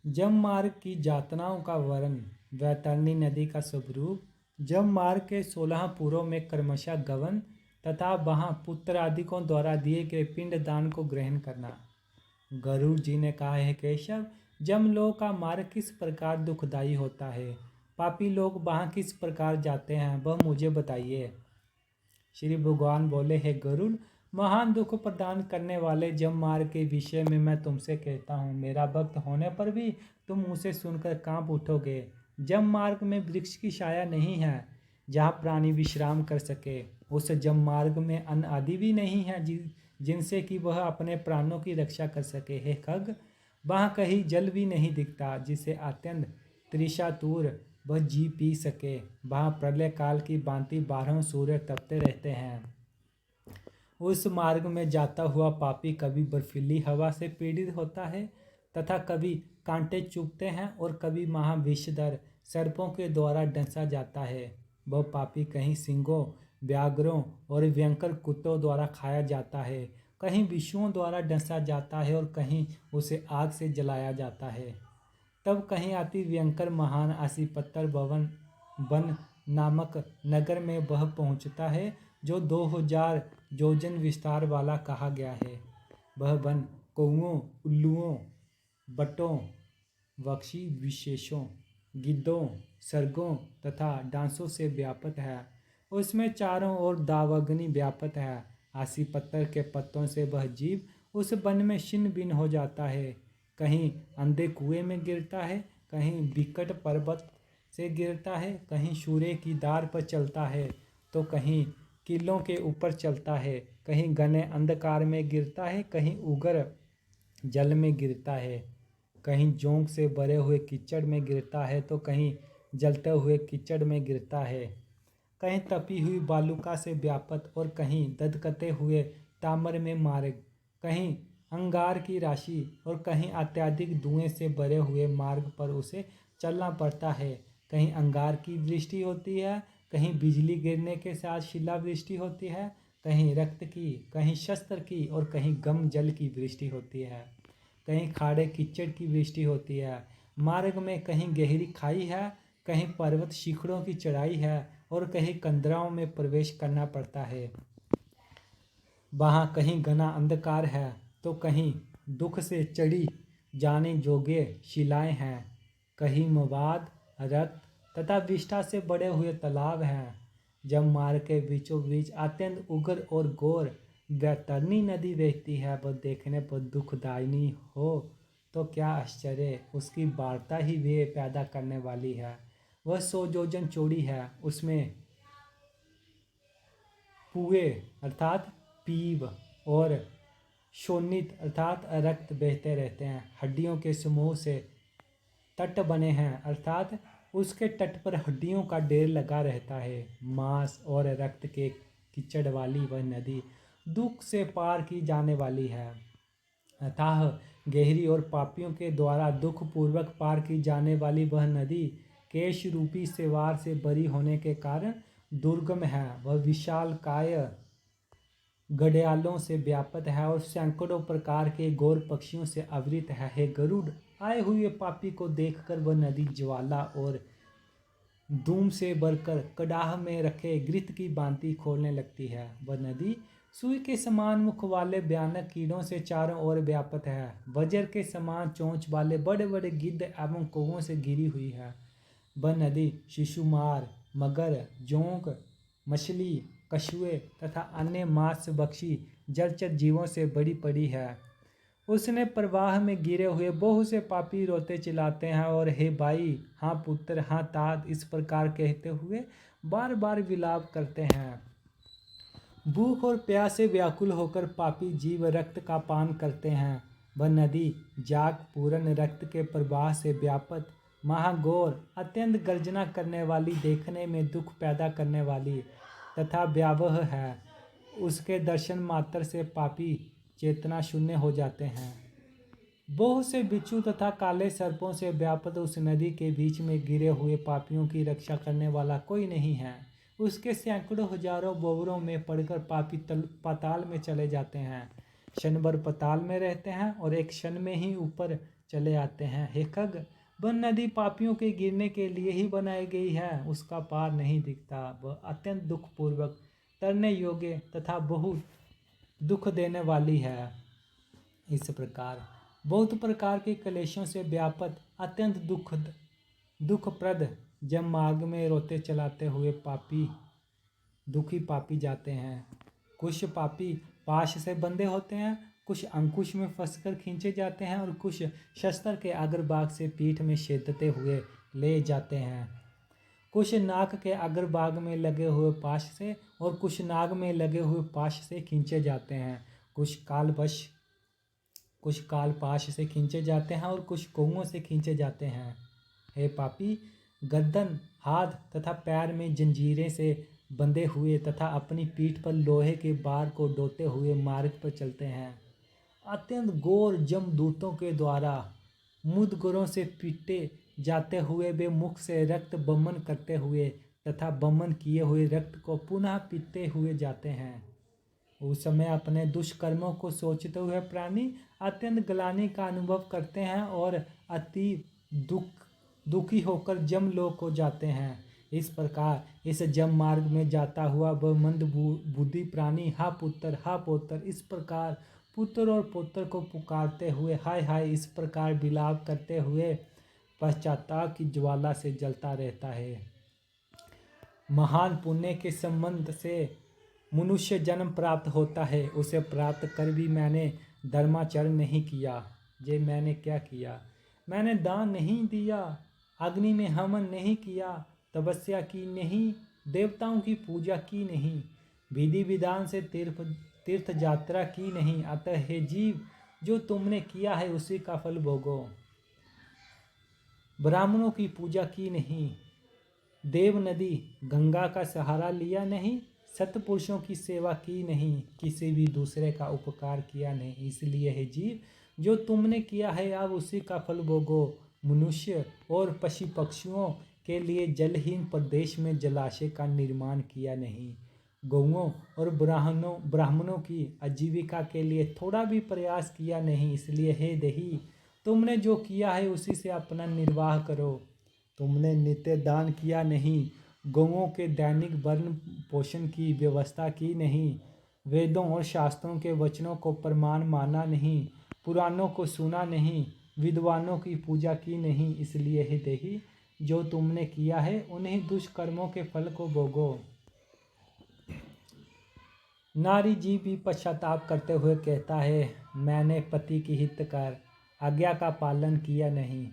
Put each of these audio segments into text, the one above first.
जममार्ग की यातनाओं का वर्णन। वैतरणी नदी का स्वरूप। जममार्ग के 16 पुरों में क्रमशः गमन तथा वहाँ पुत्रादिकों द्वारा दिए गए पिंडदान को ग्रहण करना। गरुड़ जी ने कहा है, केशव, जमलोक का मार्ग किस प्रकार दुखदायी होता है? पापी लोग वहाँ किस प्रकार जाते हैं, वह मुझे बताइए। श्री भगवान बोले, हे गरुड़, महान दुख प्रदान करने वाले जममार्ग के विषय में मैं तुमसे कहता हूँ। मेरा भक्त होने पर भी तुम उसे सुनकर कांप उठोगे। जममार्ग में वृक्ष की छाया नहीं है जहाँ प्राणी विश्राम कर सके। उस जममार्ग में अन्न आदि भी नहीं है जिनसे कि वह अपने प्राणों की रक्षा कर सके। हे खग, वहाँ कहीं जल भी नहीं दिखता जिसे अत्यंत तृषातुर वह जी पी सके। वहाँ प्रलय काल की भांति 12 सूर्य तपते रहते हैं। उस मार्ग में जाता हुआ पापी कभी बर्फीली हवा से पीड़ित होता है तथा कभी कांटे चुभते हैं और कभी महाविषधर सर्पों के द्वारा डंसा जाता है। वह पापी कहीं सिंहों, व्याघ्रों और भयंकर कुत्तों द्वारा खाया जाता है, कहीं विषुओं द्वारा डंसा जाता है और कहीं उसे आग से जलाया जाता है। तब कहीं अति भयंकर महान आशीपत्तर भवन वन नामक नगर में वह पहुंचता है जो 2000 योजन विस्तार वाला कहा गया है। वह वन कौओं, उल्लुओं, बटों, पक्षी विशेषों, गिद्धों, सर्गों तथा डांसों से व्याप्त है। उसमें चारों ओर दावाग्नि व्याप्त है। आसी पत्थर के पत्तों से वह जीव उस वन में छिन्न भिन्न हो जाता है। कहीं अंधे कुएं में गिरता है, कहीं विकट पर्वत से गिरता है, कहीं सूर्य की दार पर चलता है तो कहीं किलों के ऊपर चलता है, कहीं घने अंधकार में गिरता है, कहीं उगर जल में गिरता है, कहीं जोंक से भरे हुए कीचड़ में गिरता है तो कहीं जलते हुए कीचड़ में गिरता है, कहीं तपी हुई बालुका से व्याप्त और कहीं दधकते हुए ताम्र में मार्ग, कहीं अंगार की राशि और कहीं अत्यधिक धुएं से भरे हुए मार्ग पर उसे चलना पड़ता है। कहीं अंगार की वृष्टि होती है, कहीं बिजली गिरने के साथ शिलावृष्टि होती है, कहीं रक्त की, कहीं शस्त्र की और कहीं गम जल की वृष्टि होती है, कहीं खाड़े कीचड़ की वृष्टि होती है। मार्ग में कहीं गहरी खाई है, कहीं पर्वत शिखरों की चढ़ाई है और कहीं कंदराओं में प्रवेश करना पड़ता है। वहाँ कहीं घना अंधकार है तो कहीं दुख से चढ़ी जाने जोगे शिलाएं हैं, कहीं मवाद, रक्त तथा विष्ठा से बड़े हुए तालाब हैं। जब मार्ग के बीचों बीच अत्यंत उग्र और घोर वैतरणी नदी बहती है, वह देखने पर दुखदायिनी हो तो क्या आश्चर्य, उसकी वार्ता ही वे पैदा करने वाली है। वह 100 योजन चौड़ी है, उसमें पुए अर्थात पीव और शोणित अर्थात रक्त बहते रहते हैं। हड्डियों के समूह से तट बने हैं अर्थात उसके तट पर हड्डियों का ढेर लगा रहता है। मांस और रक्त के कीचड़ वाली वह नदी दुख से पार की जाने वाली है। अतः गहरी और पापियों के द्वारा दुख पूर्वक पार की जाने वाली वह नदी केश रूपी सेवार से भरी होने के कारण दुर्गम है। वह विशाल काय घड़ियालों से व्याप्त है और सैकड़ों प्रकार के गौर पक्षियों से आवृत है। हे गरुड़, आए हुए पापी को देखकर वह नदी ज्वाला और धूम से भरकर कड़ाह में रखे घृत की भांति खोलने लगती है। वह नदी सुई के समान मुख वाले भयानक कीड़ों से चारों ओर व्याप्त है। वज्र के समान चोंच वाले बड़े बड़े गिद्ध एवं कौवों से घिरी हुई है। वह नदी शिशुमार, मगर, जोंक, मछली, कछुए तथा अन्य मांसभक्षी जलचर जीवों से भरी पड़ी है। उसने प्रवाह में गिरे हुए बहुत से पापी रोते चिल्लाते हैं और हे भाई, हाँ पुत्र, हाँ तात, इस प्रकार कहते हुए बार बार विलाप करते हैं। भूख और प्यास से व्याकुल होकर पापी जीव रक्त का पान करते हैं। वह नदी जाग पूर्ण रक्त के प्रवाह से व्याप्त महाघोर अत्यंत गर्जना करने वाली, देखने में दुख पैदा करने वाली तथा भयावह है। उसके दर्शन मात्र से पापी चेतना शून्य हो जाते हैं। बहुत से बिच्छू तथा काले सर्पों से व्याप्त उस नदी के बीच में गिरे हुए पापियों की रक्षा करने वाला कोई नहीं है। उसके सैकड़ों हजारों भंवरों में पड़कर पापी पाताल में चले जाते हैं। क्षण भर पाताल में रहते हैं और एक क्षण में ही ऊपर चले आते हैं। हे खग, वह नदी पापियों के गिरने के लिए ही बनाई गई है, उसका पार नहीं दिखता। वह अत्यंत दुखपूर्वक तरने योग्य तथा बहुत दुख देने वाली है। इस प्रकार बहुत प्रकार के क्लेशों से व्यापक अत्यंत दुखप्रद जब मार्ग में रोते चलाते हुए दुखी पापी जाते हैं। कुछ पापी पाश से बंधे होते हैं, कुछ अंकुश में फंसकर खींचे जाते हैं और कुछ शस्त्र के अग्रभाग से पीठ में छेदते हुए ले जाते हैं। कुछ नाक के अग्रभाग में लगे हुए पाश से और कुछ नाग में लगे हुए पाश से खींचे जाते हैं। कुछ काल पाश से खींचे जाते हैं और कुछ कौओं से खींचे जाते हैं। हे पापी, गर्दन, हाथ तथा पैर में जंजीरें से बंधे हुए तथा अपनी पीठ पर लोहे के बार को ढोते हुए मार्ग पर चलते हैं। अत्यंत घोर जमदूतों के द्वारा मुदगरों से पीटे जाते हुए वे मुख से रक्त बमन करते हुए तथा बमन किए हुए रक्त को पुनः पीते हुए जाते हैं। उस समय अपने दुष्कर्मों को सोचते हुए प्राणी अत्यंत ग्लानि का अनुभव करते हैं और अति दुखी होकर जमलोक को जाते हैं। इस प्रकार इस जम मार्ग में जाता हुआ वह मंद बुद्धि प्राणी हा पुत्र इस प्रकार पुत्र और पुत्र को पुकारते हुए हाय हाय इस प्रकार विलाप करते हुए पश्चाताप की ज्वाला से जलता रहता है। महान पुण्य के संबंध से मनुष्य जन्म प्राप्त होता है, उसे प्राप्त कर भी मैंने धर्माचरण नहीं किया। ये मैंने क्या किया? मैंने दान नहीं दिया, अग्नि में हवन नहीं किया, तपस्या की नहीं, देवताओं की पूजा की नहीं, विधि विधान से तीर्थ यात्रा की नहीं। अतः हे जीव, जो तुमने किया है उसी का फल भोगो। ब्राह्मणों की पूजा की नहीं, देव नदी गंगा का सहारा लिया नहीं, सत्पुरुषों की सेवा की नहीं, किसी भी दूसरे का उपकार किया नहीं। इसलिए हे जीव, जो तुमने किया है अब उसी का फल भोगो। मनुष्य और पशु पक्षियों के लिए जलहीन प्रदेश में जलाशय का निर्माण किया नहीं। गौओं और ब्राह्मणों की आजीविका के लिए थोड़ा भी प्रयास किया नहीं। इसलिए हे देही, तुमने जो किया है उसी से अपना निर्वाह करो। तुमने नित्य दान किया नहीं, गौओं के दैनिक वर्ण पोषण की व्यवस्था की नहीं, वेदों और शास्त्रों के वचनों को प्रमाण माना नहीं, पुराणों को सुना नहीं, विद्वानों की पूजा की नहीं। इसलिए हे देही, जो तुमने किया है उन्हीं दुष्कर्मों के फल को भोगो। नारी जीव भी पश्चाताप करते हुए कहता है, मैंने पति की हित कर आज्ञा का पालन किया नहीं,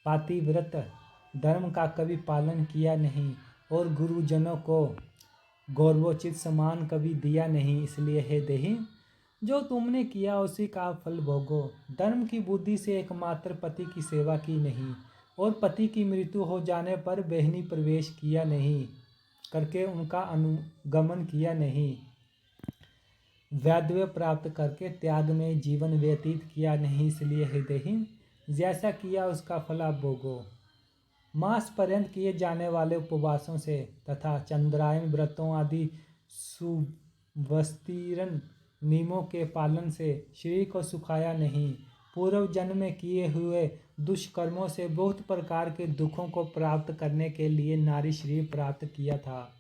पातिव्रत धर्म का कभी पालन किया नहीं और गुरुजनों को गौरवोचित सम्मान कभी दिया नहीं। इसलिए हे देही, जो तुमने किया उसी का फल भोगो। धर्म की बुद्धि से एकमात्र पति की सेवा की नहीं और पति की मृत्यु हो जाने पर बहनी प्रवेश किया नहीं करके उनका अनुगमन किया नहीं, वैधव्य प्राप्त करके त्याग में जीवन व्यतीत किया नहीं। इसलिए हे देही, जैसा किया उसका फल आप भोगो। मास पर्यंत किए जाने वाले उपवासों से तथा चंद्रायन व्रतों आदि सुवस्तीर्ण नियमों के पालन से शरीर को सुखाया नहीं। पूर्व जन्म में किए हुए दुष्कर्मों से बहुत प्रकार के दुखों को प्राप्त करने के लिए नारी शरीर प्राप्त किया था।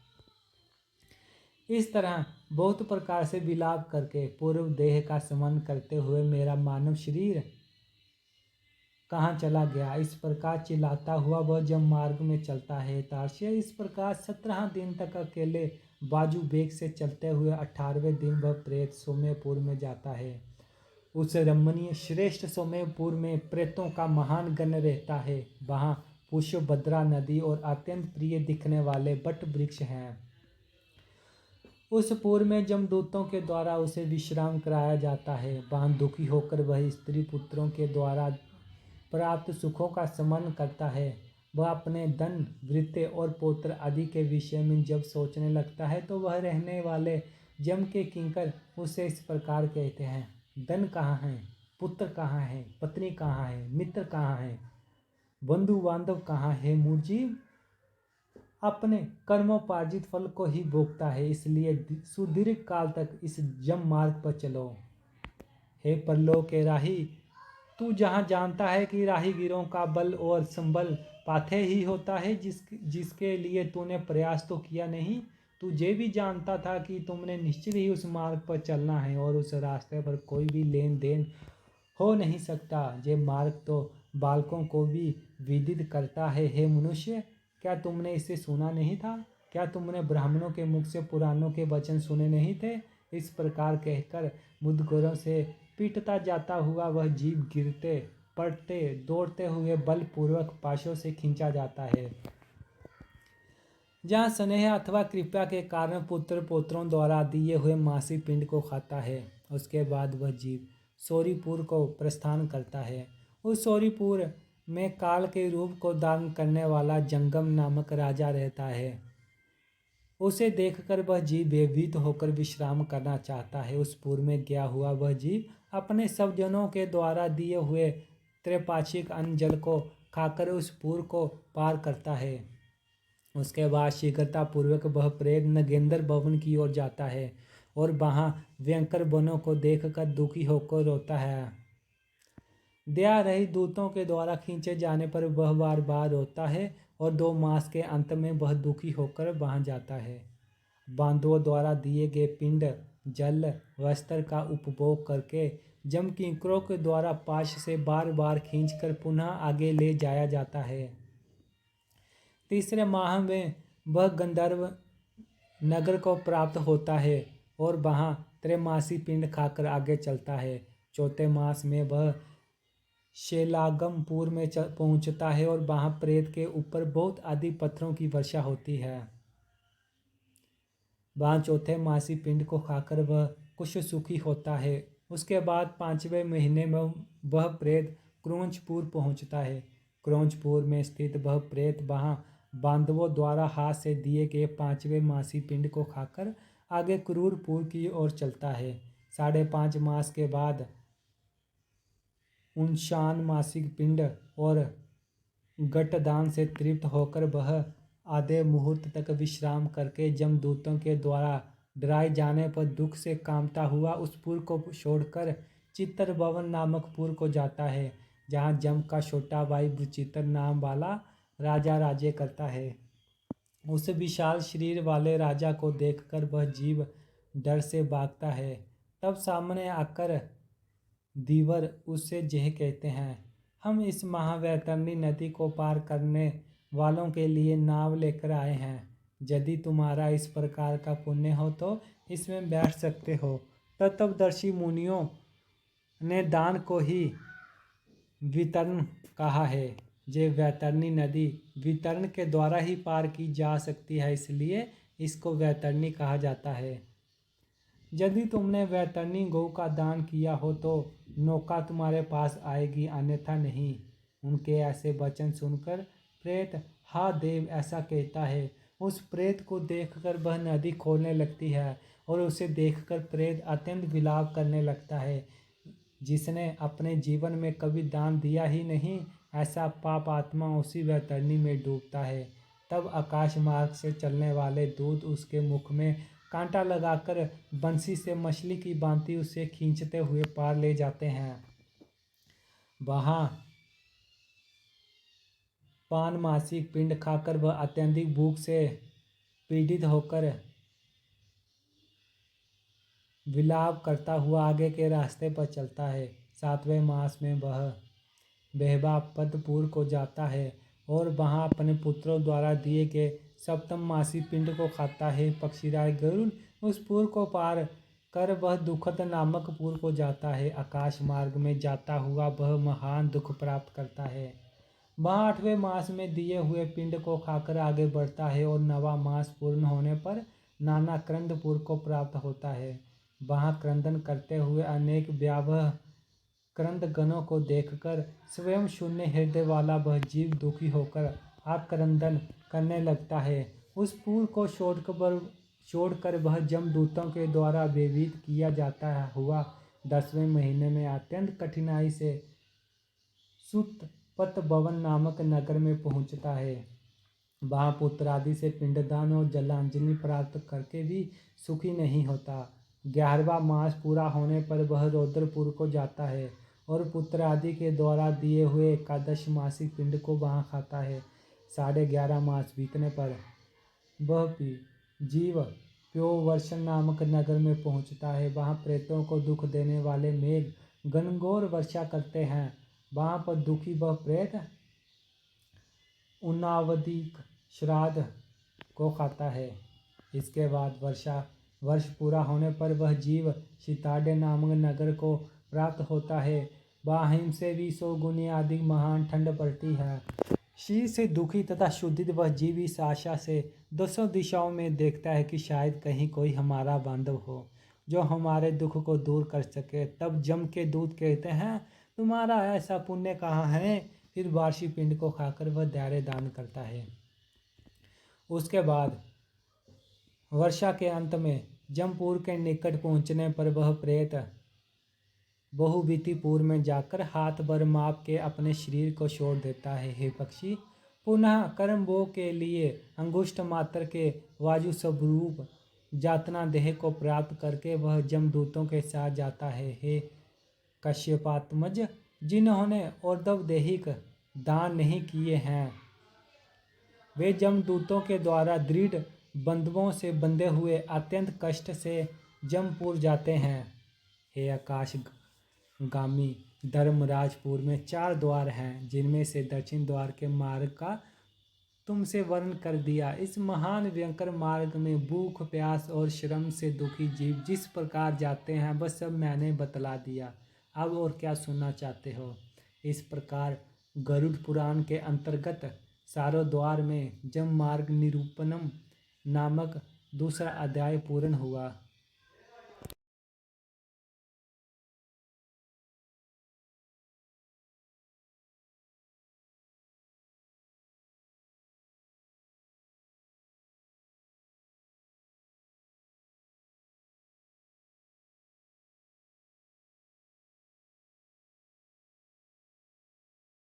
इस तरह बहुत प्रकार से विलाप करके पूर्व देह का स्मरण करते हुए मेरा मानव शरीर कहाँ चला गया, इस प्रकार चिल्लाता हुआ वह जब मार्ग में चलता है। तार्क्ष्य, इस प्रकार 17 दिन तक अकेले बाजू बेग से चलते हुए 18वें दिन वह प्रेत सौम्यपुर में जाता है। उस रमणीय श्रेष्ठ सौम्यपुर में प्रेतों का महान गण रहता है। वहाँ पुष्पभद्रा नदी और अत्यंत प्रिय दिखने वाले बट वृक्ष हैं। उस पूर में जमदूतों के द्वारा उसे विश्राम कराया जाता है। वहाँ दुखी होकर वह स्त्री पुत्रों के द्वारा प्राप्त सुखों का स्मरण करता है। वह अपने धन, वृत्ति और पौत्र आदि के विषय में जब सोचने लगता है तो वह रहने वाले जम के किंकर उसे इस प्रकार कहते हैं, धन कहाँ है, पुत्र कहाँ है, पत्नी कहाँ है, मित्र कहाँ है, बंधु बांधव कहाँ है। मूर्जीव अपने कर्मोपार्जित फल को ही भोगता है, इसलिए सुदीर्घ काल तक इस जम मार्ग पर चलो। हे परलोक के राही, तू जहाँ जानता है कि राहीगीरों का बल और संबल पाथे ही होता है, जिसके लिए तूने प्रयास तो किया नहीं। तुझे भी जानता था कि तुमने निश्चित ही उस मार्ग पर चलना है और उस रास्ते पर कोई भी लेन देन हो नहीं सकता। ये मार्ग तो बालकों को भी विदित करता है। हे मनुष्य, क्या तुमने इसे सुना नहीं था? क्या तुमने ब्राह्मणों के मुख से पुराणों के वचन सुने नहीं थे? इस प्रकार कहकर मुदगरों से पीटता जाता हुआ वह जीव गिरते पड़ते दौड़ते हुए बलपूर्वक पाशों से खींचा जाता है। जहाँ स्नेह अथवा कृपा के कारण पुत्र पौत्रों द्वारा दिए हुए मासी पिंड को खाता है, उसके बाद वह जीव सौरीपुर को प्रस्थान करता है। उस सौरीपुर में काल के रूप को धारण करने वाला जंगम नामक राजा रहता है। उसे देखकर वह जीव भयभीत होकर विश्राम करना चाहता है। उस पुर में गया हुआ वह जीव अपने सब जनों के द्वारा दिए हुए त्रैपाक्षिक अन्न जल को खाकर उस पुर को पार करता है। उसके बाद शीघ्रतापूर्वक वह प्रेत नगेंद्र भवन की ओर जाता है और वहाँ भयंकर वनों को देखकर दुखी होकर रोता है। दया रहित दूतों के द्वारा खींचे जाने पर वह बार बार रोता है और 2 मास के अंत में वह दुखी होकर वहाँ जाता है। बांधवों द्वारा दिए गए पिंड जल वस्त्र का उपभोग करके जमकिंकरों के द्वारा पाश से बार बार खींचकर पुनः आगे ले जाया जाता है। तीसरे माह में वह गंधर्व नगर को प्राप्त होता है और वहाँ त्रैमासी पिंड खाकर आगे चलता है। चौथे मास में वह शेलागमपुर में पहुँचता है और वहाँ प्रेत के ऊपर बहुत आदि पत्थरों की वर्षा होती है। वहाँ चौथे मासी पिंड को खाकर वह कुछ सुखी होता है। उसके बाद 5वें महीने में वह प्रेत क्रौंचपुर पहुँचता है। क्रौंचपुर में स्थित वह प्रेत वहाँ बांधवों द्वारा हाथ से दिए गए 5वें मासी पिंड को खाकर आगे क्रूरपुर की ओर चलता है। 5.5 मास के बाद 59 मासिक पिंड और गटदान से तृप्त होकर वह आधे मुहूर्त तक विश्राम करके जमदूतों के द्वारा डराए जाने पर दुख से कांपता हुआ उस पुर को छोड़कर चित्तर भवन नामक पुर को जाता है, जहाँ जम का छोटा भाई विचित्र नाम वाला राजा राज्य करता है। उस विशाल शरीर वाले राजा को देखकर वह जीव डर से भागता है। तब सामने आकर दीवर उससे यह कहते हैं, हम इस महावैतरणी नदी को पार करने वालों के लिए नाव लेकर आए हैं। यदि तुम्हारा इस प्रकार का पुण्य हो तो इसमें बैठ सकते हो। तत्वदर्शी मुनियों ने दान को ही वितरण कहा है। ये वैतरणी नदी वितरण के द्वारा ही पार की जा सकती है, इसलिए इसको वैतरणी कहा जाता है। यदि तुमने वैतरणी गौ का दान किया हो तो नौका तुम्हारे पास आएगी, अन्यथा नहीं। उनके ऐसे वचन सुनकर प्रेत हा देव ऐसा कहता है। उस प्रेत को देखकर वह नदी खोलने लगती है और उसे देखकर प्रेत अत्यंत विलाप करने लगता है। जिसने अपने जीवन में कभी दान दिया ही नहीं, ऐसा पाप आत्मा उसी वैतरणी में डूबता है। तब आकाश मार्ग से चलने वाले दूत उसके मुख में कांटा लगाकर बंसी से मछली की भांति उसे खींचते हुए पार ले जाते हैं। वहाँ पानमासिक पिंड खाकर वह अत्यधिक भूख से पीड़ित होकर विलाप करता हुआ आगे के रास्ते पर चलता है। 7वें मास में वह बेहबापतपुर को जाता है और वहाँ अपने पुत्रों द्वारा दिए गए 7वें मासी पिंड को खाता है। पक्षीराज गरुड़ उस पुर को पार कर वह दुखद नामक पुर को जाता है। आकाश मार्ग में जाता हुआ वह महान दुख प्राप्त करता है। वहाँ 8वें मास में दिए हुए पिंड को खाकर आगे बढ़ता है और 9वां मास पूर्ण होने पर नाना क्रंदपुर को प्राप्त होता है। वहाँ क्रंदन करते हुए अनेक व्यावह क्रंदगणों को देखकर स्वयं शून्य हृदय वाला वह जीव दुखी होकर आक्रंदन करने लगता है। उस पुर को छोड़कर वह जमदूतों के द्वारा भयभीत किया जाता हुआ 10वें महीने में अत्यंत कठिनाई से सुतपत भवन नामक नगर में पहुंचता है। वहाँ पुत्र आदि से पिंडदान और जलांजलि प्राप्त करके भी सुखी नहीं होता। 11वां मास पूरा होने पर वह रौद्रपुर को जाता है और पुत्र आदि के द्वारा दिए हुए एकादश मासिक पिंड को वहाँ खाता है। 11.5 मास बीतने पर वह भी जीव प्योवर्षण नामक नगर में पहुँचता है। वहाँ प्रेतों को दुख देने वाले मेघ घनघोर वर्षा करते हैं। वहाँ पर दुखी वह प्रेत उन्नावधिक श्राद्ध को खाता है। इसके बाद वर्ष पूरा होने पर वह जीव सीताड्य नामक नगर को प्राप्त होता है। वहाँ हिम से 20 गुनी अधिक महान ठंड पड़ती है। शीत से दुखी तथा शुद्धित वह जीव इस आशा से 200 दिशाओं में देखता है कि शायद कहीं कोई हमारा बांधव हो जो हमारे दुख को दूर कर सके। तब जम के दूत कहते हैं, तुम्हारा ऐसा पुण्य कहाँ है? फिर वार्षिक पिंड को खाकर वह दारे दान करता है। उसके बाद वर्षा के अंत में जमपुर के निकट पहुंचने पर वह प्रेत बहुविधिपुर में जाकर हाथ भर माप के अपने शरीर को छोड़ देता है। हे पक्षी, पुनः कर्मभोग के लिए अंगुष्ठ मात्र के वायु स्वरूप जातना देह को प्राप्त करके वह जमदूतों के साथ जाता है। हे कश्यपात्मज, जिन्होंने और्ध्व देहिक दान नहीं किए हैं वे जमदूतों के द्वारा दृढ़ बंधुओं से बंधे हुए अत्यंत कष्ट से जमपुर जाते हैं। हे आकाशगामी धर्मराजपुर में 4 द्वार हैं, जिनमें से दक्षिण द्वार के मार्ग का तुमसे वर्णन कर दिया। इस महान भयंकर मार्ग में भूख प्यास और श्रम से दुखी जीव जिस प्रकार जाते हैं वह सब मैंने बतला दिया। अब और क्या सुनना चाहते हो? इस प्रकार गरुड़ पुराण के अंतर्गत सारोद्वार में जम मार्ग निरूपणम नामक दूसरा अध्याय पूर्ण हुआ।